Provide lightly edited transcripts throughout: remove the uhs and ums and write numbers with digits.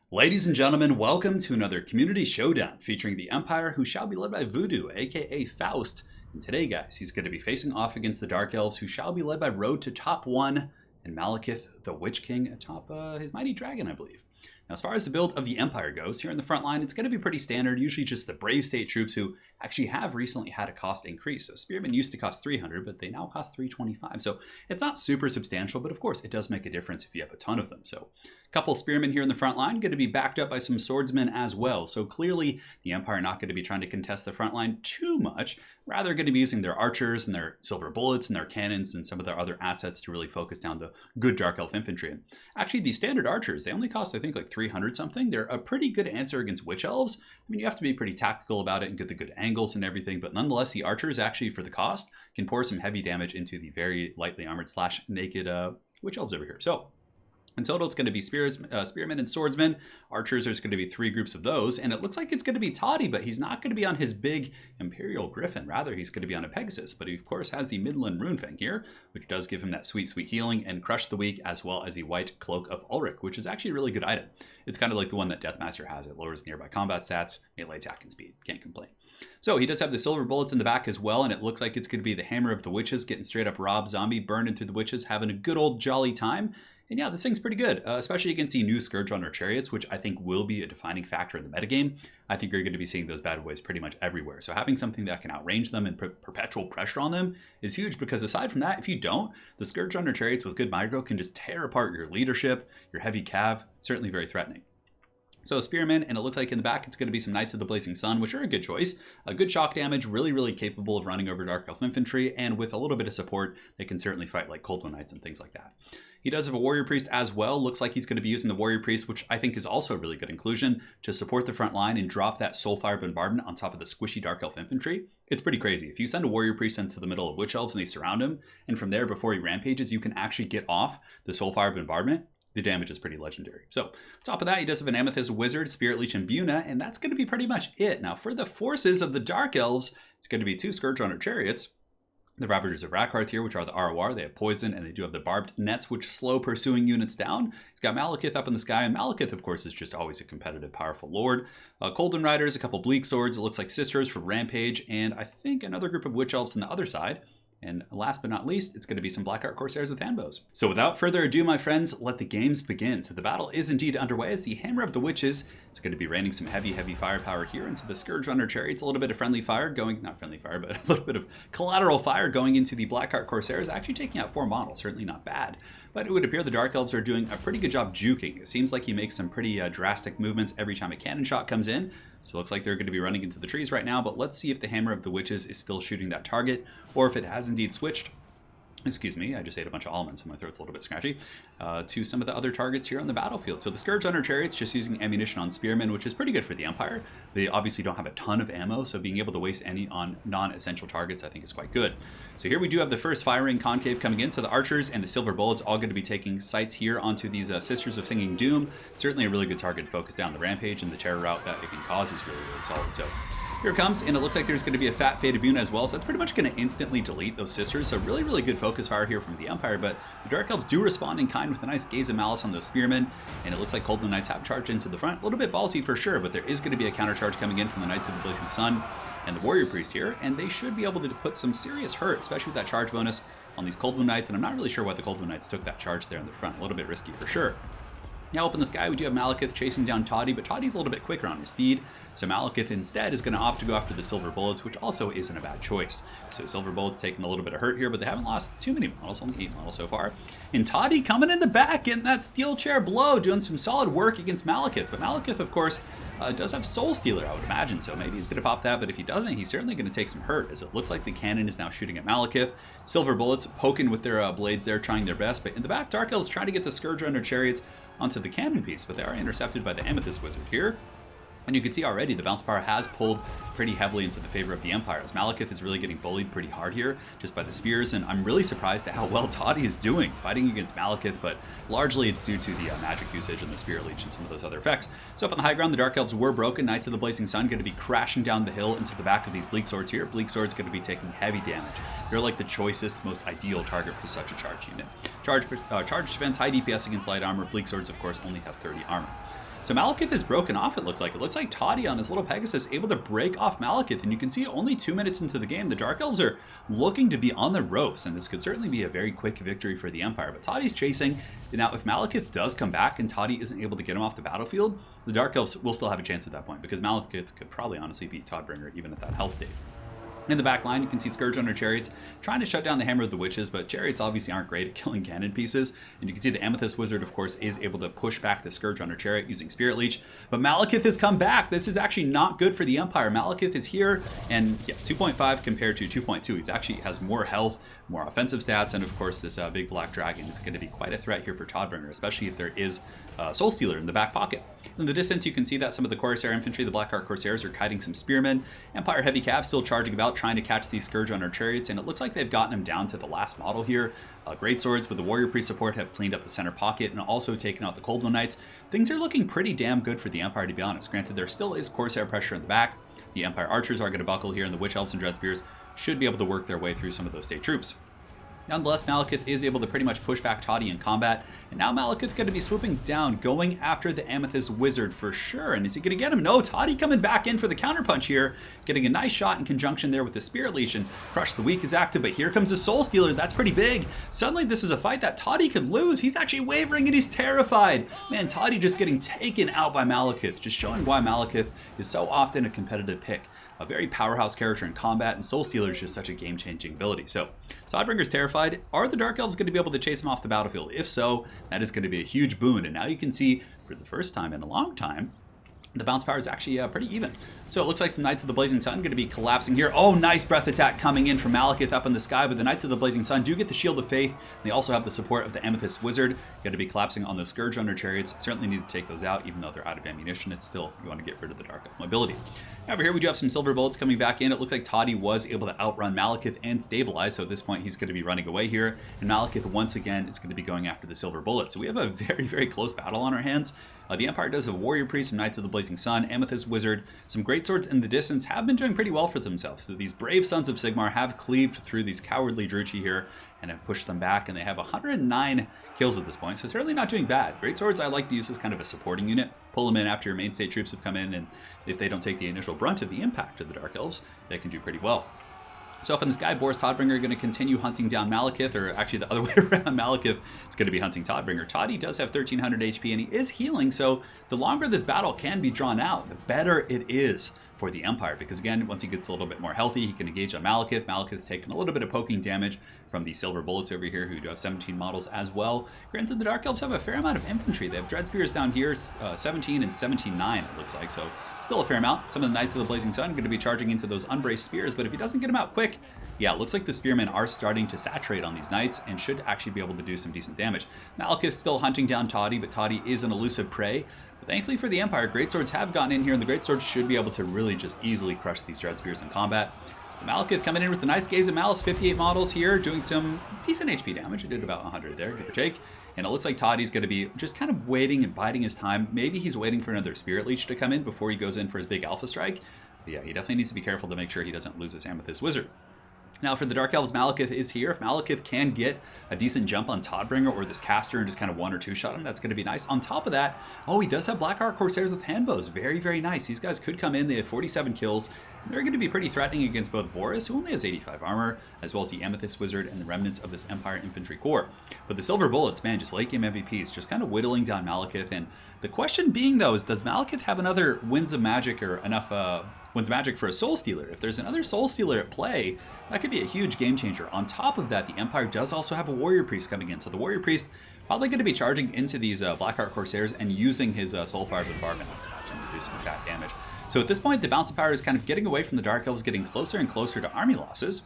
Ladies and gentlemen, welcome to another Community Showdown featuring the Empire, who shall be led by Voodoo, aka Faust. And today, guys, he's going to be facing off against the Dark Elves, who shall be led by Road to Top 1, and Malekith, the Witch King, atop his Mighty Dragon, I believe. Now, as far as the build of the Empire goes, here in the front line, it's going to be pretty standard, usually just the Brave State troops who actually have recently had a cost increase. So Spearmen used to cost 300, but they now cost 325. So it's not super substantial, but of course it does make a difference if you have a ton of them. So a couple Spearmen here in the front line, going to be backed up by some Swordsmen as well. So clearly the Empire not going to be trying to contest the front line too much, rather going to be using their archers and their silver bullets and their cannons and some of their other assets to really focus down the good Dark Elf infantry. And actually, the standard archers, they only cost, I think, like 300 something. They're a pretty good answer against Witch Elves. I mean, you have to be pretty tactical about it and get the good angles and everything, but nonetheless, the archers actually, for the cost, can pour some heavy damage into the very lightly armored / naked Witch Elves over here. So in total, it's going to be Spearmen and Swordsmen. Archers, there's going to be 3 groups of those. And it looks like it's going to be TODDY, but he's not going to be on his big Imperial Griffin. Rather, he's going to be on a Pegasus. But he, of course, has the Midland Runefang here, which does give him that sweet, sweet healing and Crush the Weak, as well as the White Cloak of Ulrich, which is actually a really good item. It's kind of like the one that Deathmaster has. It lowers nearby combat stats, melee attack, and speed. Can't complain. So he does have the silver bullets in the back as well, and it looks like it's going to be the Hammer of the Witches, getting straight up Rob Zombie, burning through the witches, having a good old jolly time. And yeah, this thing's pretty good, especially against the new Scourge Runner Chariots, which I think will be a defining factor in the metagame. I think you're going to be seeing those bad boys pretty much everywhere. So having something that can outrange them and put perpetual pressure on them is huge, because aside from that, if you don't, the Scourge Runner Chariots with good micro can just tear apart your leadership, your heavy cav, certainly very threatening. So Spearmen, and it looks like in the back it's going to be some Knights of the Blazing Sun, which are a good choice. A good shock damage, really, really capable of running over Dark Elf infantry, and with a little bit of support, they can certainly fight like Cold One Knights and things like that. He does have a Warrior Priest as well. Looks like he's going to be using the Warrior Priest, which I think is also a really good inclusion, to support the front line and drop that Soulfire Bombardment on top of the squishy Dark Elf infantry. It's pretty crazy. If you send a Warrior Priest into the middle of Witch Elves and they surround him, and from there, before he rampages, you can actually get off the Soulfire Bombardment, the damage is pretty legendary. So, top of that, he does have an Amethyst Wizard, Spirit Leech, and Buna, and that's going to be pretty much it. Now, for the forces of the Dark Elves, it's going to be 2 Scourge Runner Chariots, the Ravagers of Rakarth here, which are the ROR. They have poison, and they do have the barbed nets, which slow pursuing units down. He's got Malekith up in the sky, and Malekith, of course, is just always a competitive, powerful lord. Colden Riders, a couple Bleak Swords, it looks like Sisters for Rampage, and I think another group of Witch Elves on the other side. And last but not least, it's going to be some Blackheart Corsairs with handbows. So without further ado, my friends, let the games begin. So the battle is indeed underway as the Hammer of the Witches is going to be raining some heavy, heavy firepower here into the Scourge Runner Chariots. A little bit of friendly fire going, not friendly fire, but a little bit of collateral fire going into the Blackheart Corsairs, actually taking out 4 models, certainly not bad. But it would appear the Dark Elves are doing a pretty good job juking. It seems like he makes some pretty drastic movements every time a cannon shot comes in. So it looks like they're going to be running into the trees right now, but let's see if the Hammer of the Witches is still shooting that target, or if it has indeed switched. Excuse me, I just ate a bunch of almonds and my throat's a little bit scratchy, to some of the other targets here on the battlefield. So the Scourge Runner Chariots just using ammunition on Spearmen, which is pretty good for the Empire. They obviously don't have a ton of ammo, so being able to waste any on non-essential targets I think is quite good. So here we do have the first firing concave coming in, so the Archers and the Silver Bullets all going to be taking sights here onto these Sisters of Singing Doom. Certainly a really good target to focus down the Rampage, and the terror route that it can cause is really, really solid. So here it comes, and it looks like there's going to be a fat Fate of Buna as well, so that's pretty much going to instantly delete those Sisters. So really, really good focus fire here from the Empire, but the Dark Elves do respond in kind with a nice Gaze of Malice on those Spearmen, and it looks like Cold Knights have charged into the front. A little bit ballsy for sure, but there is going to be a countercharge coming in from the Knights of the Blazing Sun and the Warrior Priest here, and they should be able to put some serious hurt, especially with that charge bonus on these Cold Knights, and I'm not really sure why the Cold Knights took that charge there in the front. A little bit risky for sure. Now up in the sky, we do have Malekith chasing down TODDY, but TODDY's a little bit quicker on his steed, so Malekith instead is going to opt to go after the Silver Bullets, which also isn't a bad choice. So Silver Bullets taking a little bit of hurt here, but they haven't lost too many models, only 8 models so far. And TODDY coming in the back, getting that steel chair blow, doing some solid work against Malekith. But Malekith, of course, does have Soul Stealer, I would imagine, so maybe he's going to pop that, but if he doesn't, he's certainly going to take some hurt, as it looks like the cannon is now shooting at Malekith. Silver Bullets poking with their blades there, trying their best, but in the back, Dark Elves trying to get the Scourge Runner Chariots onto the cannon piece, but they are intercepted by the Amethyst Wizard here. And you can see already the bounce power has pulled pretty heavily into the favor of the Empire, as Malekith is really getting bullied pretty hard here just by the spears, and I'm really surprised at how well TODDY is doing fighting against Malekith, but largely it's due to the magic usage and the Spirit Leech and some of those other effects. So up on the high ground, the Dark Elves were broken. Knights of the Blazing Sun going to be crashing down the hill into the back of these Bleak Swords here. Bleak Swords going to be taking heavy damage. They're like the choicest, most ideal target for such a charge unit. Charge defense, high DPS against light armor. Bleak Swords, of course, only have 30 armor. So Malekith is broken off, it looks like. It looks like TODDY on his little Pegasus able to break off Malekith, and you can see only 2 minutes into the game, the Dark Elves are looking to be on the ropes, and this could certainly be a very quick victory for the Empire. But TODDY's chasing. Now, if Malekith does come back and TODDY isn't able to get him off the battlefield, the Dark Elves will still have a chance at that point, because Malekith could probably honestly beat Toddbringer even at that health state. In the back line, you can see Scourge under Chariots trying to shut down the Hammer of the Witches, but Chariots obviously aren't great at killing cannon pieces. And you can see the Amethyst Wizard, of course, is able to push back the Scourge under Chariot using Spirit Leech. But Malekith has come back. This is actually not good for the Empire. Malekith is here, and yeah, 2.5 compared to 2.2. He actually has more health, more offensive stats, and of course this big black dragon is going to be quite a threat here for Toddbringer, especially if there is Soul Stealer in the back pocket. In the distance, you can see that some of the Corsair infantry, the Blackheart Corsairs, are kiting some spearmen. Empire heavy cav still charging about, trying to catch these Scourge under Chariots, and it looks like they've gotten him down to the last model here. Great Swords with the Warrior Priest support have cleaned up the center pocket and also taken out the Cold One Knights. Things are looking pretty damn good for the Empire, to be honest. Granted, there still is Corsair pressure in the back. The Empire Archers are going to buckle here, and the Witch Elves and Dreadspears should be able to work their way through some of those state troops. Nonetheless, Malekith is able to pretty much push back TODDY in combat, and now Malekith going to be swooping down, going after the Amethyst Wizard for sure. And is he going to get him? No, TODDY coming back in for the counterpunch here, getting a nice shot in conjunction there with the Spirit Leech, and Crush the Weak is active, but here comes the Soul Stealer. That's pretty big. Suddenly, this is a fight that TODDY could lose. He's actually wavering and he's terrified. Man, TODDY just getting taken out by Malekith, just showing why Malekith is so often a competitive pick. A very powerhouse character in combat, and Soul Stealer is just such a game-changing ability. So, Toddbringer's terrified. Are the Dark Elves going to be able to chase him off the battlefield? If so, that is going to be a huge boon. And now you can see, for the first time in a long time, the bounce power is actually pretty even. So it looks like some Knights of the Blazing Sun going to be collapsing here. Oh, nice breath attack coming in from Malekith up in the sky, but the Knights of the Blazing Sun do get the Shield of Faith. They also have the support of the Amethyst Wizard. Going to be collapsing on those Scourge under Chariots. Certainly need to take those out, even though they're out of ammunition. It's still, you want to get rid of the Dark Elf mobility. Over here we do have some Silver Bullets coming back in. It looks like TODDY was able to outrun Malekith and stabilize, so at this point he's going to be running away here. And Malekith, once again, is going to be going after the Silver Bullet. So we have a very, very close battle on our hands. The Empire does have Warrior Priest, some Knights of the Blazing Sun, Amethyst Wizard, some Great Swords in the distance have been doing pretty well for themselves. So these brave Sons of Sigmar have cleaved through these cowardly Druchii here and have pushed them back, and they have 109 kills at this point, so it's really not doing bad. Great Swords I like to use as kind of a supporting unit. Pull them in after your main state troops have come in, and if they don't take the initial brunt of the impact of the Dark Elves, they can do pretty well. So up in the sky, Boris Toddbringer going to continue hunting down Malekith, or actually the other way around. Malekith is going to be hunting Toddbringer. TODDY does have 1300 HP and he is healing, so the longer this battle can be drawn out, the better it is for the Empire, because again, once he gets a little bit more healthy, he can engage on Malekith. Malekith's taken a little bit of poking damage from the Silver Bullets over here, who do have 17 models as well. Granted, the Dark Elves have a fair amount of infantry. They have Dreadspears down here, 17 and 17-9, it looks like, so still a fair amount. Some of the Knights of the Blazing Sun are going to be charging into those unbraced spears, but if he doesn't get them out quick, yeah, it looks like the Spearmen are starting to saturate on these Knights and should actually be able to do some decent damage. Malekith still hunting down TODDY, but TODDY is an elusive prey. But thankfully for the Empire, Great Swords have gotten in here, and the Great Swords should be able to really just easily crush these Dreadspears in combat. Malekith coming in with the nice Gaze of Malice, 58 models here, doing some decent HP damage. It did about 100 there, give or take. And it looks like TODDY's going to be just kind of waiting and biding his time. Maybe he's waiting for another Spirit Leech to come in before he goes in for his big Alpha Strike. But yeah, he definitely needs to be careful to make sure he doesn't lose this Amethyst Wizard. Now for the Dark Elves, Malekith is here. If Malekith can get a decent jump on Toddbringer or this caster and just kind of one or two shot him, that's going to be nice. On top of that, oh, he does have Blackheart Corsairs with handbows. Very, very nice. These guys could come in. They have 47 kills. And they're going to be pretty threatening against both Boris, who only has 85 armor, as well as the Amethyst Wizard and the remnants of this Empire Infantry Corps. But the Silver Bullets, man, just late game MVPs, just kind of whittling down Malekith. And the question being, though, is does Malekith have another Winds of Magic or enough Winds of Magic for a Soul Stealer? If there's another Soul Stealer at play, that could be a huge game changer. On top of that, the Empire does also have a Warrior Priest coming in. So the Warrior Priest probably going to be charging into these Blackheart Corsairs and using his Soulfire Bombardment to do some fat damage. So at this point, the balance of power is kind of getting away from the Dark Elves, getting closer and closer to army losses.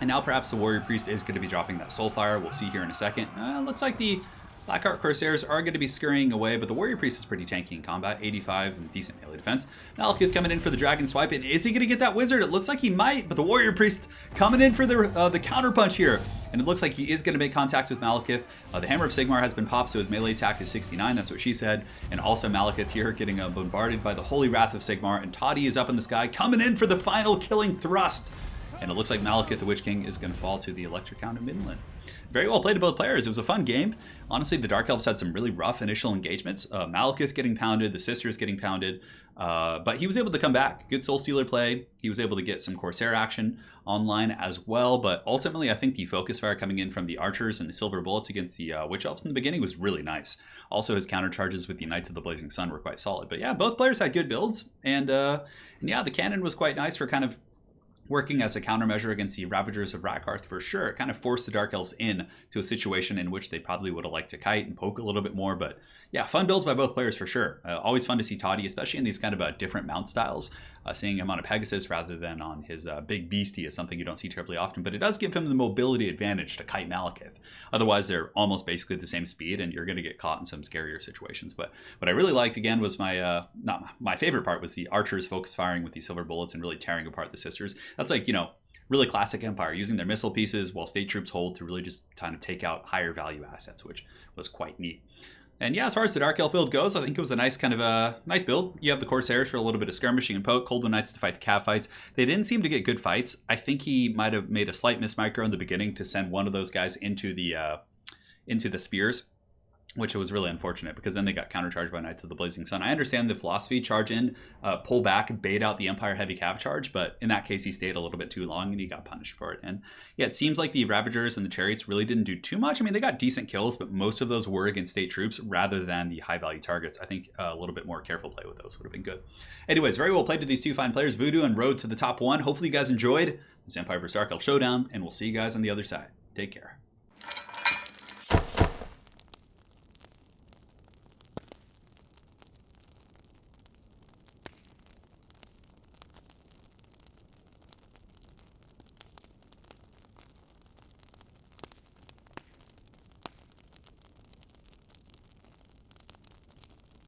And now perhaps the Warrior Priest is going to be dropping that Soulfire. We'll see here in a second. Looks like the Blackheart Corsairs are going to be scurrying away, but the Warrior Priest is pretty tanky in combat, 85 and decent melee defense. Malekith coming in for the Dragon Swipe, and is he going to get that Wizard? It looks like he might, but the Warrior Priest coming in for the counter punch here. And it looks like he is going to make contact with Malekith. The Hammer of Sigmar has been popped, so his melee attack is 69, that's what she said. And also Malekith here getting bombarded by the Holy Wrath of Sigmar, and TODDY is up in the sky, coming in for the final killing thrust. And it looks like Malekith, the Witch King, is going to fall to the Electric Count of Midland. Very well played to both players. It was a fun game. Honestly, the Dark Elves had some really rough initial engagements. Malekith getting pounded, the Sisters getting pounded. But he was able to come back. Good Soul Stealer play. He was able to get some Corsair action online as well. But ultimately, I think the focus fire coming in from the Archers and the Silver Bullets against the Witch Elves in the beginning was really nice. Also, his counter charges with the Knights of the Blazing Sun were quite solid. But yeah, both players had good builds. And yeah, the cannon was quite nice for kind of working as a countermeasure against the Ravagers of Rakarth for sure. It kind of forced the Dark Elves in to a situation in which they probably would have liked to kite and poke a little bit more. But yeah, fun builds by both players for sure. Always fun to see Toddy, especially in these kind of different mount styles. Seeing him on a Pegasus rather than on his big beastie is something you don't see terribly often, but it does give him the mobility advantage to kite Malekith. Otherwise, they're almost basically the same speed, and you're going to get caught in some scarier situations. But what I really liked, again, was not my favorite part was the Archers focus firing with these Silver Bullets and really tearing apart the Sisters. That's like, really classic Empire, using their missile pieces while state troops hold to really just kind of take out higher value assets, which was quite neat. And yeah, as far as the Dark Elf build goes, I think it was a nice kind of a nice build. You have the Corsairs for a little bit of skirmishing and poke, Cold Knights to fight the cav fights. They didn't seem to get good fights. I think he might have made a slight mismicro in the beginning to send one of those guys into the spears, which was really unfortunate because then they got countercharged by Knights of the Blazing Sun. I understand the philosophy, charge in, pull back, bait out the Empire heavy cav charge, but in that case he stayed a little bit too long and he got punished for it. And yeah, it seems like the Ravagers and the Chariots really didn't do too much. I mean, they got decent kills, but most of those were against state troops rather than the high value targets. I think a little bit more careful play with those would have been good. Anyways, very well played to these two fine players, Voodoo and Road to the top one. Hopefully you guys enjoyed this Empire vs Dark Elf showdown, and we'll see you guys on the other side. Take care.